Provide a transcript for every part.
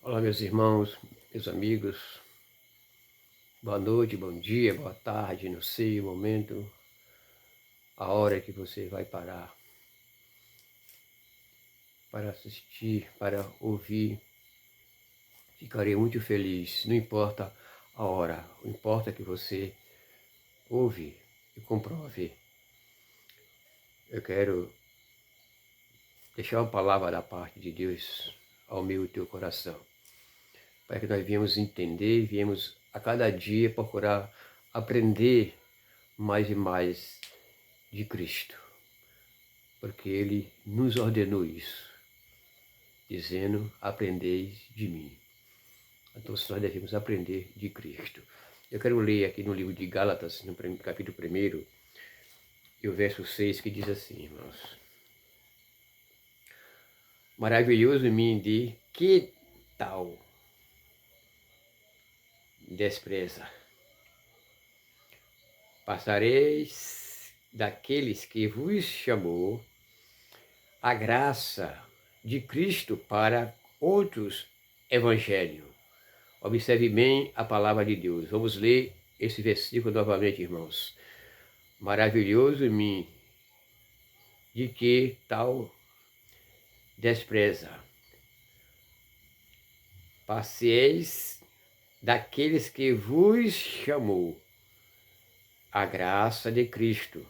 Olá, meus irmãos, meus amigos, boa noite, bom dia, boa tarde, não sei o momento, a hora que você vai parar para assistir, para ouvir, ficarei muito feliz, não importa a hora, o importa que você ouve e comprove. Eu quero deixar uma palavra da parte de Deus ao meu e teu coração, para que nós viemos entender, viemos a cada dia procurar aprender mais e mais de Cristo, porque Ele nos ordenou isso, dizendo, aprendeis de mim. Então nós devemos aprender de Cristo. Eu quero ler aqui no livro de Gálatas, no capítulo 1, e o verso 6, que diz assim, irmãos. Maravilhoso em mim de que tal despreza? Passareis daqueles que vos chamou a graça de Cristo para outros evangelhos. Observe bem a palavra de Deus. Vamos ler esse versículo novamente, irmãos. Maravilhoso em mim, de que tal despreza? Passeis daqueles que vos chamou a graça de Cristo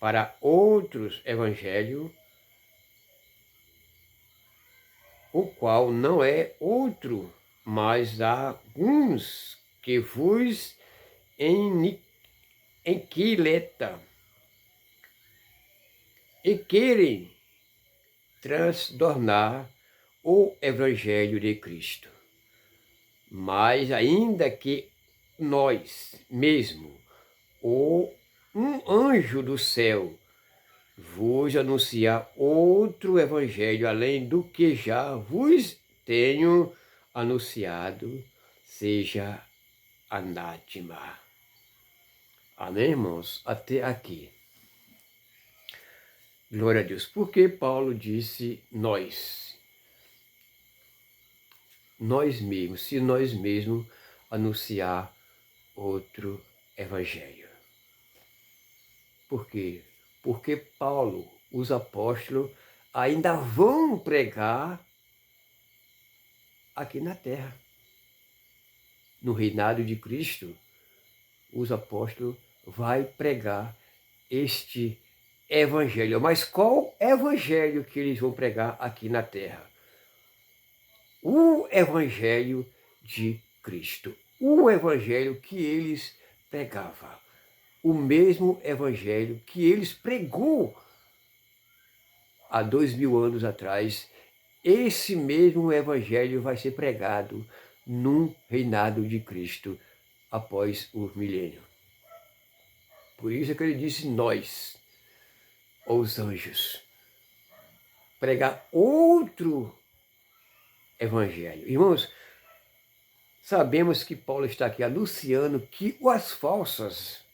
para outros evangelhos, o qual não é outro, mas há uns que vos enquileta e querem transtornar o Evangelho de Cristo. Mas ainda que nós mesmo, ou um anjo do céu, vos anunciar outro Evangelho, além do que já vos tenho anunciado, seja anátema. Amém, irmãos? Até aqui. Glória a Deus. Por que Paulo disse nós? Nós mesmos, se nós mesmos anunciar outro evangelho. Por quê? Porque Paulo, os apóstolos, ainda vão pregar aqui na terra. No reinado de Cristo, os apóstolos vão pregar este evangelho. Mas qual evangelho que eles vão pregar aqui na terra? O evangelho de Cristo. O evangelho que eles pregavam. O mesmo evangelho que eles pregou há 2000 anos atrás. Esse mesmo evangelho vai ser pregado no reinado de Cristo após o milênio. Por isso é que ele disse nós, os anjos, pregar outro evangelho. Irmãos, sabemos que Paulo está aqui anunciando que as falsas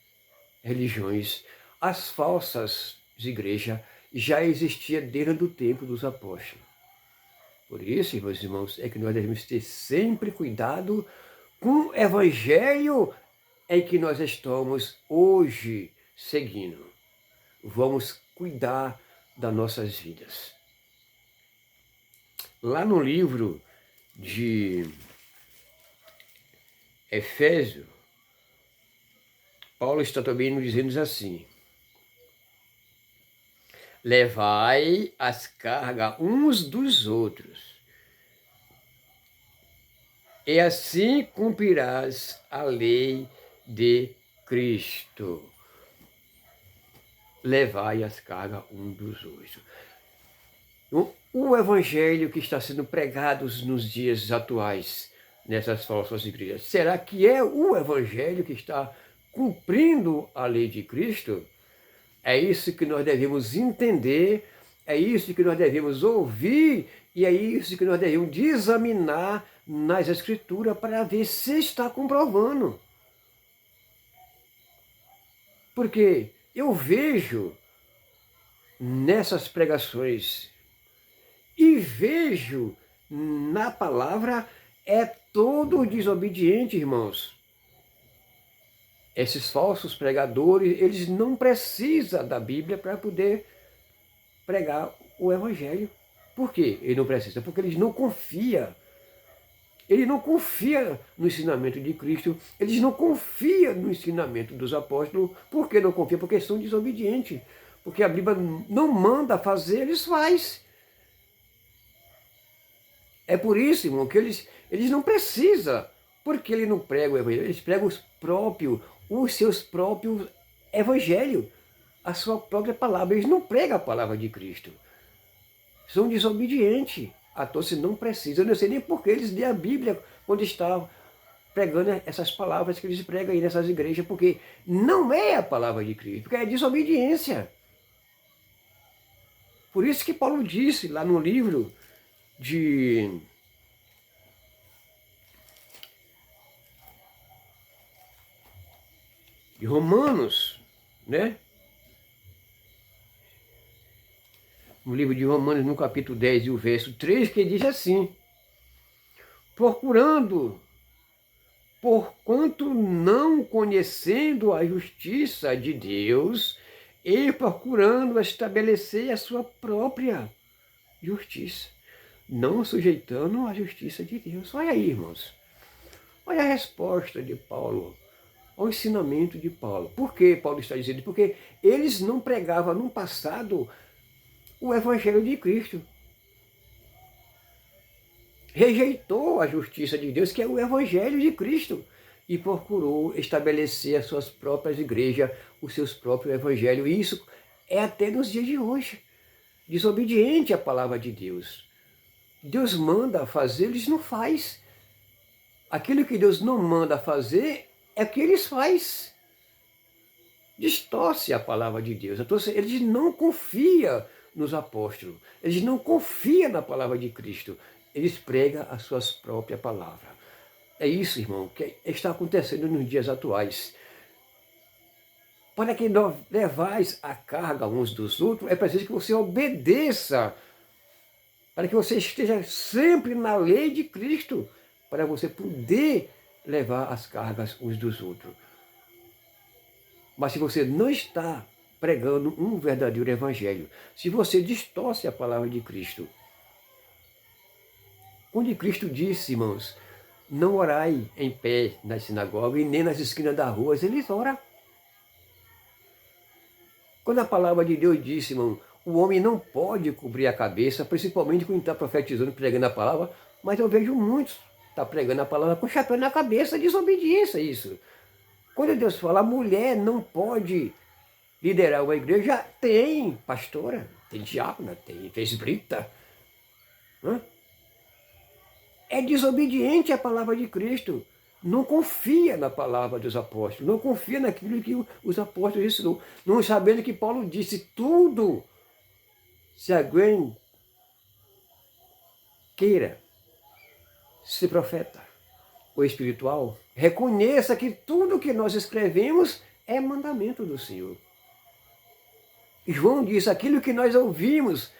religiões, as falsas igrejas, já existiam desde o tempo dos apóstolos. Por isso, meus irmãos, é que nós devemos ter sempre cuidado com o evangelho em que nós estamos hoje seguindo. Vamos cuidar das nossas vidas. Lá no livro de Efésios, Paulo está também nos dizendo assim: levai as cargas uns dos outros, e assim cumprirás a lei de Cristo. Levai as cargas uns dos outros. O evangelho que está sendo pregado nos dias atuais, nessas falsas igrejas, será que é o evangelho que está cumprindo a lei de Cristo? É isso que nós devemos entender, é isso que nós devemos ouvir, e é isso que nós devemos examinar nas Escrituras para ver se está comprovando. Porque eu vejo nessas pregações e vejo na palavra é todo desobediente, irmãos. Esses falsos pregadores, eles não precisam da Bíblia para poder pregar o Evangelho. Por quê? Ele não precisa? Porque eles não confiam. Ele não confia no ensinamento de Cristo, eles não confiam no ensinamento dos apóstolos. Por que não confiam? Porque são desobedientes. Porque a Bíblia não manda fazer, eles fazem. É por isso, irmão, que eles não precisam. Porque ele não prega o Evangelho, eles pregam os seus próprios Evangelhos, a sua própria palavra. Eles não pregam a palavra de Cristo. São desobedientes. A tosse não precisa. Eu não sei nem por que eles lêem a Bíblia quando estão pregando essas palavras que eles pregam aí nessas igrejas, porque não é a palavra de Cristo, porque é desobediência. Por isso que Paulo disse lá no livro de Romanos, né? No livro de Romanos, no capítulo 10 e o verso 3, que diz assim: procurando, porquanto não conhecendo a justiça de Deus, e procurando estabelecer a sua própria justiça, não sujeitando a justiça de Deus. Olha aí, irmãos. Olha a resposta de Paulo ao ensinamento de Paulo. Por que Paulo está dizendo? Porque eles não pregavam no passado o Evangelho de Cristo. Rejeitou a justiça de Deus, que é o Evangelho de Cristo, e procurou estabelecer as suas próprias igrejas, os seus próprios evangelhos. E isso é até nos dias de hoje. Desobediente à palavra de Deus. Deus manda fazer, eles não fazem. Aquilo que Deus não manda fazer é o que eles fazem. Distorce a palavra de Deus. Então, eles não confiam nos apóstolos. Eles não confiam na palavra de Cristo. Eles pregam as suas próprias palavras. É isso, irmão, que está acontecendo nos dias atuais. Para que nós levais a carga uns dos outros, é preciso que você obedeça. Para que você esteja sempre na lei de Cristo. Para você poder levar as cargas uns dos outros. Mas se você não está pregando um verdadeiro evangelho, se você distorce a palavra de Cristo, quando Cristo disse, irmãos, não orai em pé nas sinagogas e nem nas esquinas das ruas, eles oram. Quando a palavra de Deus disse, irmão, o homem não pode cobrir a cabeça, principalmente quando está profetizando, pregando a palavra, mas eu vejo muitos tá pregando a palavra com chapéu na cabeça, desobediência isso. Quando Deus fala, a mulher não pode liderar uma igreja, tem pastora, tem diácona, tem presbítera. É desobediente à palavra de Cristo. Não confia na palavra dos apóstolos, não confia naquilo que os apóstolos ensinou. Não sabendo que Paulo disse tudo. Se alguém queira ser profeta ou espiritual, reconheça que tudo que nós escrevemos é mandamento do Senhor. João diz, aquilo que nós ouvimos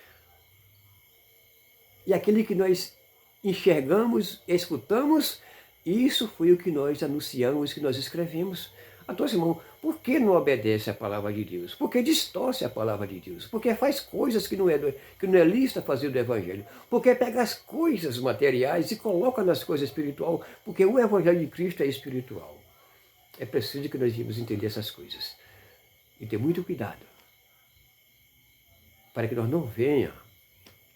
e aquilo que nós enxergamos, escutamos, isso foi o que nós anunciamos, que nós escrevemos. Então, irmão, por que não obedece à palavra de Deus? Porque distorce a palavra de Deus. Porque faz coisas que não é lícita fazer do Evangelho. Porque pega as coisas materiais e coloca nas coisas espirituais. Porque o Evangelho de Cristo é espiritual. É preciso que nós vamos entender essas coisas. E ter muito cuidado. Para que nós não venha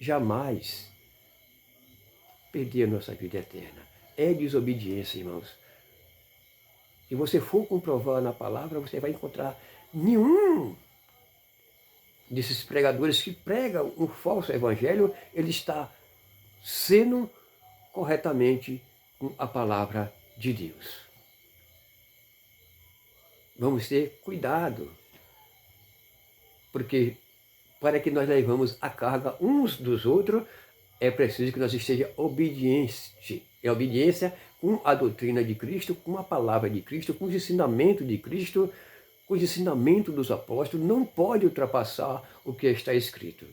jamais perder a nossa vida eterna. É desobediência, irmãos. Se você for comprovar na palavra, você vai encontrar nenhum desses pregadores que pregam um falso evangelho, ele está sendo corretamente com a palavra de Deus. Vamos ter cuidado, porque para que nós levamos a carga uns dos outros, é preciso que nós estejamos obedientes, em obediência com a doutrina de Cristo, com a palavra de Cristo, com os ensinamentos de Cristo, com os ensinamentos dos apóstolos. Não pode ultrapassar o que está escrito,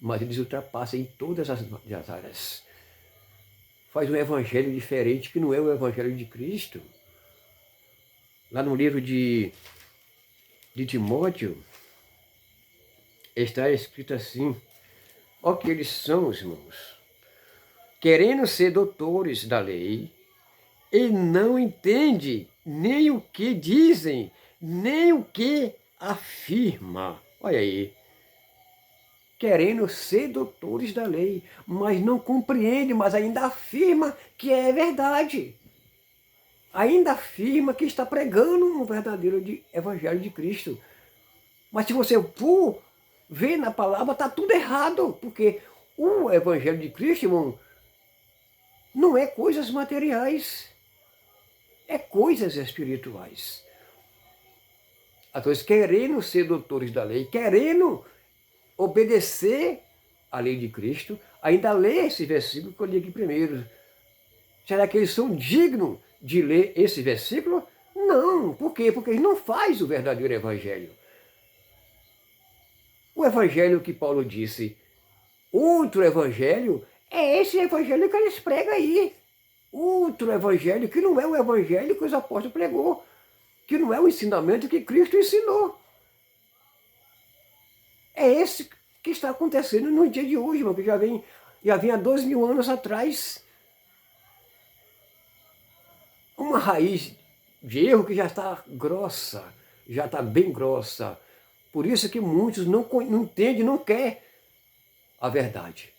mas eles ultrapassam em todas as áreas. faz um evangelho diferente, que não é o evangelho de Cristo. Lá no livro de Timóteo, está escrito assim: ó que eles são, irmãos, querendo ser doutores da lei, e não entende nem o que dizem, nem o que afirma. Olha aí, querendo ser doutores da lei, mas não compreende, mas ainda afirma que é verdade. Ainda afirma que está pregando um verdadeiro evangelho de Cristo. Mas se você ver na palavra, está tudo errado, porque o evangelho de Cristo, irmão, não é coisas materiais, é coisas espirituais. Às vezes, querendo ser doutores da lei, querendo obedecer à lei de Cristo, ainda lê esse versículo que eu li aqui primeiro. Será que eles são dignos de ler esse versículo? Não. Por quê? Porque eles não fazem o verdadeiro evangelho. O evangelho que Paulo disse, outro evangelho, é esse evangelho que eles pregam aí. Outro evangelho que não é o evangelho que os apóstolos pregou, que não é o ensinamento que Cristo ensinou. É esse que está acontecendo no dia de hoje, irmão, que já vinha há 2.000 anos atrás. Uma raiz de erro que já está grossa, já está bem grossa. Por isso que muitos não entendem, não querem a verdade.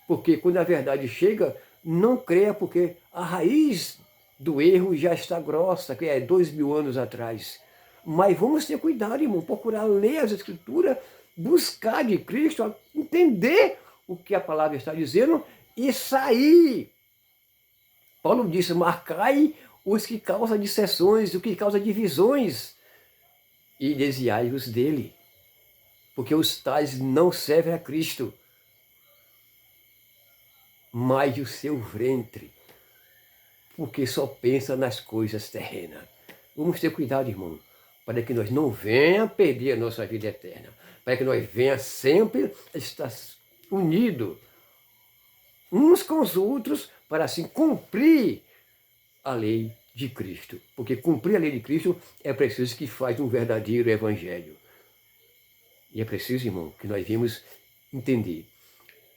Porque quando a verdade chega, não creia, porque a raiz do erro já está grossa, que é 2.000 anos atrás. Mas vamos ter cuidado, irmão, procurar ler as Escrituras, buscar de Cristo, entender o que a palavra está dizendo e sair. Paulo disse, marcai os que causam dissensões, os que causam divisões, e desviai-vos dele, porque os tais não servem a Cristo, mas o seu ventre, porque só pensa nas coisas terrenas. Vamos ter cuidado, irmão, para que nós não venhamos perder a nossa vida eterna, para que nós venhamos sempre estar unidos uns com os outros, para assim cumprir a lei de Cristo. Porque cumprir a lei de Cristo é preciso que faz um verdadeiro evangelho. E é preciso, irmão, que nós vimos entender.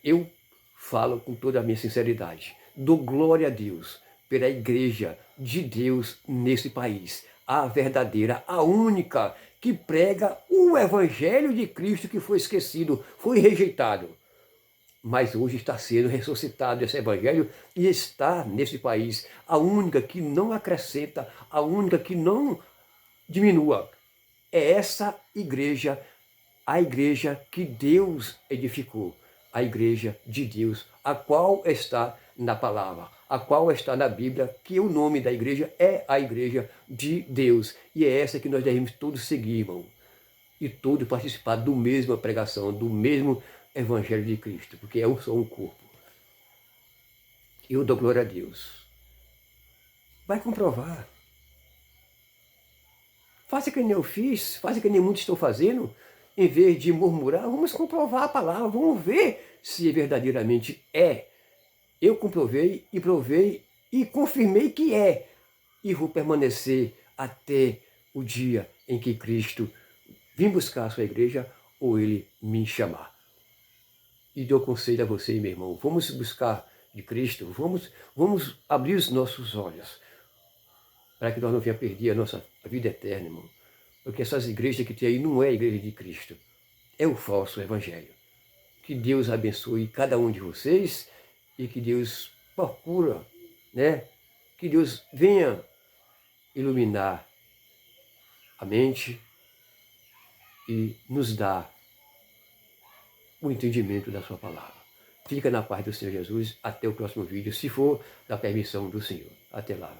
Eu falo com toda a minha sinceridade, dou glória a Deus pela igreja de Deus nesse país, a verdadeira, a única, que prega o evangelho de Cristo que foi esquecido, foi rejeitado. Mas hoje está sendo ressuscitado esse evangelho e está nesse país a única que não acrescenta, a única que não diminua. É essa igreja, a igreja que Deus edificou, a igreja de Deus, a qual está na palavra, a qual está na Bíblia, que o nome da igreja é a igreja de Deus. E é essa que nós devemos todos seguir, irmão. E todos participar do mesma pregação, do mesmo evangelho de Cristo, porque é só um corpo. Eu dou glória a Deus. Vai comprovar. Faça que nem eu fiz, faça que nem muitos estão fazendo. Em vez de murmurar, vamos comprovar a palavra, vamos ver se verdadeiramente é. Eu comprovei e provei e confirmei que é. E vou permanecer até o dia em que Cristo vir buscar a sua igreja ou ele me chamar. E dou conselho a você, meu irmão, vamos buscar de Cristo, vamos abrir os nossos olhos, para que nós não venhamos perder a nossa vida eterna, irmão. Porque essas igrejas que tem aí não é a igreja de Cristo, é o falso evangelho. Que Deus abençoe cada um de vocês e que Deus procura, né? Que Deus venha iluminar a mente e nos dar o entendimento da sua palavra. Fica na paz do Senhor Jesus. Até o próximo vídeo, se for da permissão do Senhor. Até lá.